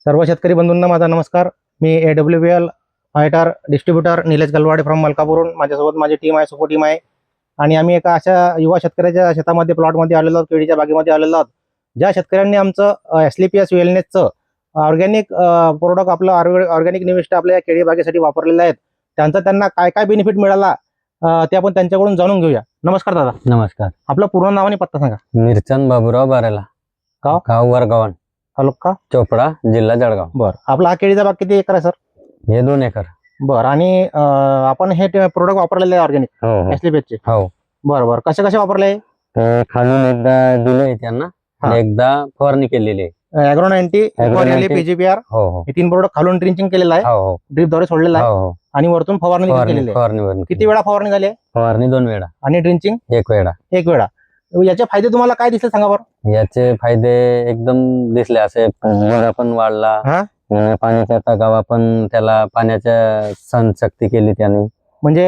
सर्व शेतकरी बंधूंना माझा नमस्कार. मी AWL fighter distributor Nilesh Galwade from मलकापूरहून. माझ्यासोबत माझी टीम आहे, सपोर्ट टीम आहे. आणि आम्ही एका अशा युवा शेतकऱ्याच्या शेतामध्ये प्लॉटमध्ये आलेलो आहोत, केळीच्या बागेमध्ये आलेलो आहोत. ज्या शेतकऱ्यांनी आमचं SLPS वेलनेसचं ऑर्गॅनिक प्रोडक्ट आपलं ऑर्गॅनिक निविष्ट आपल्या केळी बागेसाठी वापरलेलं आहे, त्यांना काय काय बेनिफिट मिळाला ते आपण त्यांच्याकडून जाणून घेऊया. नमस्कार दादा. नमस्कार. आपलं पूर्ण नाव आणि पत्ता सांगा. मिरचंद बाबूराव बारेला, गाव वरगावन, तालुका चोपडा, जिल्हा जळगाव. बरं, आपला हा केळीचा बाग किती एकर आहे सर? हे 2 एकर. बरं, आणि आपण हे प्रोडक्ट वापरलेले आहे ऑर्गॅनिक हो SLPS चे? हो. बरं बरं, कसे कसे वापरले? तर खालून एकदा दिलंय त्यांना आणि एकदा फवारणी केलेली आहे. Agro 90, PGPR हो हो हे 3 प्रोडक्ट खालून ड्रिंचिंग केलेलं आहे, हो हो ड्रिपद्वारे सोडलेलं आहे, हो. आणि वरतून फवारणी केलेली आहे. फवारणी किती वेळा फवारणी झाली आहे? फवारणी 2 वेळा आणि ड्रिंचिंग 1 वेळा. 1 वेळा. याचे फायदे तुम्हाला काय दिसले सांगा बरं. याचे फायदे एकदम दिसले. असे मुळा पण वाढला, पाण्याचा तगावा पण, त्याला पाण्याच्या सहनशक्ती केली त्याने. म्हणजे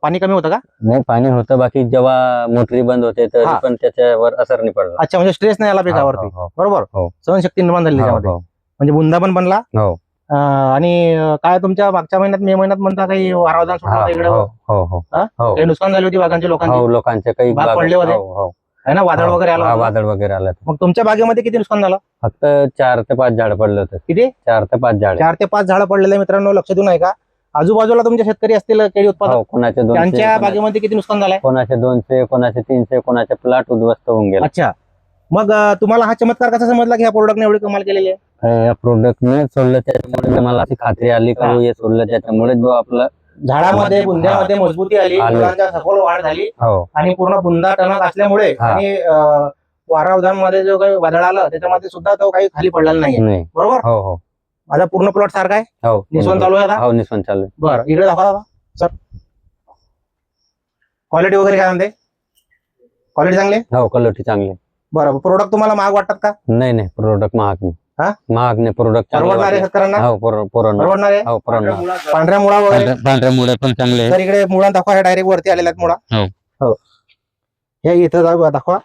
पाणी कमी होतं का? नाही, पाणी होतं, बाकी जेव्हा मोटरी बंद होते तरी पण त्याच्यावर असर नाही पडला. अच्छा, म्हणजे स्ट्रेस नाही आला पिकावरती. बरोबर, सहनशक्ती निर्माण झाली त्याच्यामध्ये, म्हणजे बुंदा पण बनला. हो. आणि काय तुमच्या मागच्या महिन्यात मे महिन्यात म्हणता काही वारावदान सुटलं इकडे? हो हो. काही नुकसान झाली होती बागांची, लोकांचे काही बाग पडले होते है ना, वादळ वगैरे आला? वादळ वगैरे आलं. मग तुमच्या बागेमध्ये किती नुकसान झालं? फक्त 4 ते 5 झाड पडले होते. किती? 4 ते 5 झाड. 4 ते 5 झाडं पडलेले मित्रांनो, लक्ष देऊ नये का? आजूबाजूला तुमचे शेतकरी असतील केळी उत्पादक, कोणाचे 200, त्यांच्या बागेमध्ये किती नुकसान झालंय? कोणाचे 200, कोणाचे 300, कोणाचे प्लॉट उद्ध्वस्त होऊन गेले. अच्छा, मग तुम्हाला हा चमत्कार कसा समजला की ह्या प्रोडक्टने एवढी कमाल केलेली आहे? या प्रोडक्टने सोडलं त्याच्यामुळे मला अशी खात्री आली का हे सोडलं त्याच्यामुळे जो आपलं झाडामध्ये बुंद्यामध्ये मजबूती आली, फुलांच्या सखोल वाढ झाली, आणि पूर्ण बुंदा टणक असल्यामुळे आणि वारावधानमध्ये जो काही वादळ आलं त्याच्यामध्ये सुद्धा तो काही खाली पडलेला नाही. बरोबर. हो हो. माझा पूर्ण प्लॉट सारखा आहे. निस्वन चालू आहे आता? हो, निस्वन चालू आहे. बरं, इकडे दाखवा सर. क्वालिटी वगैरे काय म्हणते? क्वालिटी चांगली? हो, क्वालिटी चांगली. बरं, प्रोडक्ट तुम्हाला महाग वाटतात का? नाही नाही, प्रोडक्ट महाग नाही. महाग नाही, प्रोडक्ट परवडणार आहे शेतकऱ्यांना? हो, परवडणार आहे. हो, परवडणार. पांढऱ्या मुळा वगैरे? पांढऱ्या मुळे पण चांगले. तर इकडे मुळा दाखवा, हे डायरेक्ट वरती आलेला आहेत मुळा. हो, हे इथं दाखवा.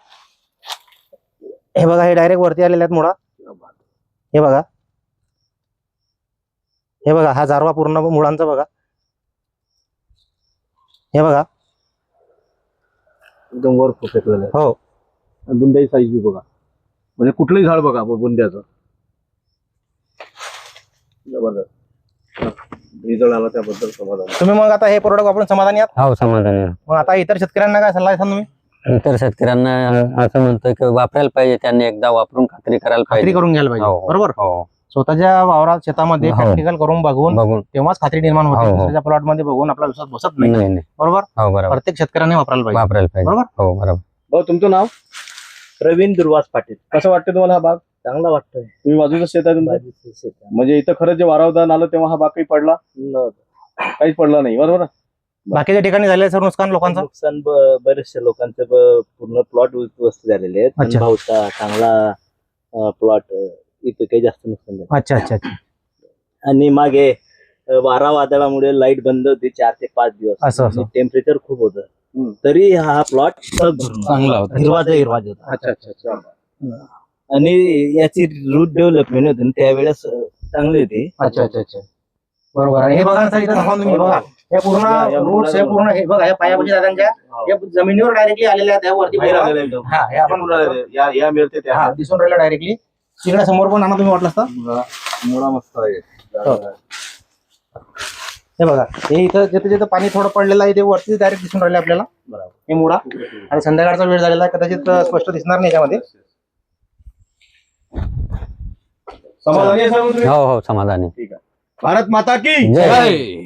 हे बघा, हे डायरेक्ट वरती आलेले आहेत मुळा. हे बघा, हे बघा, हा जारवा पूर्ण मुळांचा बघा. हे बघा, एकदम वर फेकलेलं आहे. हो. बुंद्याची साईज बी बघा, म्हणजे कुठलंही झाड बघा बुंद्याचं. जबरदस्त रिझल्ट आला, त्याबद्दल समाधान. तुम्ही मग आता हे प्रोडक्ट वापरून समाधानी आहात? हो, समाधानी आहे. मग आता इतर शेतकऱ्यांना काय सल्ला द्याल तुम्ही? इतर शेतकऱ्यांना असं म्हणतोय की वापरायला पाहिजे, त्यांनी एकदा वापरून खात्री करायला खात्री पाहिजे. करून घ्यायला पाहिजे. बरोबर. स्वतःच्या वावरात शेतामध्ये प्रॅक्टिकल करून बघून तेव्हाच खात्री निर्माण होते. दुसऱ्याच्या प्लॉट मध्ये बघून आपला विश्वास बसत नाही. बरोबर. प्रत्येक शेतकऱ्याने वापरायला पाहिजे. बरोबर. हो, बरोबर. भाऊ, तुमचं नाव? प्रवीण दुर्वास पाटील. कसं वाटतं तुम्हाला हा बाग? चांगला वाटतोय. तुम्ही बाजूचं शेत आहे तुमचं? म्हणजे इथं खरंच जे वारावदान आलं तेव्हा हा बाग काही पडला? काहीच पडला नाही. बरोबर. बाकीच्या ठिकाणी झाले सर नुकसान? लोकांचं नुकसान बरेचशा लोकांचे पूर्ण प्लॉट उद्ध्वस्त झालेले आहेत. भाऊचा चांगला प्लॉट, इथं काही जास्त नुकसान झालं. अच्छा अच्छा अच्छा. आणि मागे वारा वादळामुळे लाईट बंद होती 4 ते 5 दिवस. असं टेम्परेचर खूप होतं, तरी हा प्लॉट चांगला होता, हिरवाच होता. अच्छा अच्छा अच्छा. आणि याची रूट डेव्हलपमेंट होती त्यावेळेस चांगली होती. अच्छा अच्छा अच्छा. बरोबर. आणि हे बघा सर, इथं दाखवा तुम्ही. बघा, हे पूर्ण रूट्स, हे पूर्ण, हे बघा, या पायापाशी दादांच्या या जमिनीवर डायरेक्टली आलेल्या आहेत. वरती बाहेर आलेलं आहे. हा, हे आपण या मिळते त्या दिसून राहिलं डायरेक्टली. तिकडे समोर पण आणा तुम्ही वाटलं असतं. मुळा मस्त आहे. हे बघा, हे इथं जिथे जिथं पाणी थोडं पडलेलं आहे ते वरती डायरेक्ट दिसून राहिले आपल्याला. हे मुळा. आणि संध्याकाळचा वेळ झालेला आहे, कदाचित स्पष्ट दिसणार नाही याच्यामध्ये. समाधानी आहे सर तुम्ही? हो हो, समाधानी. ठीक आहे. भारत माता की जय.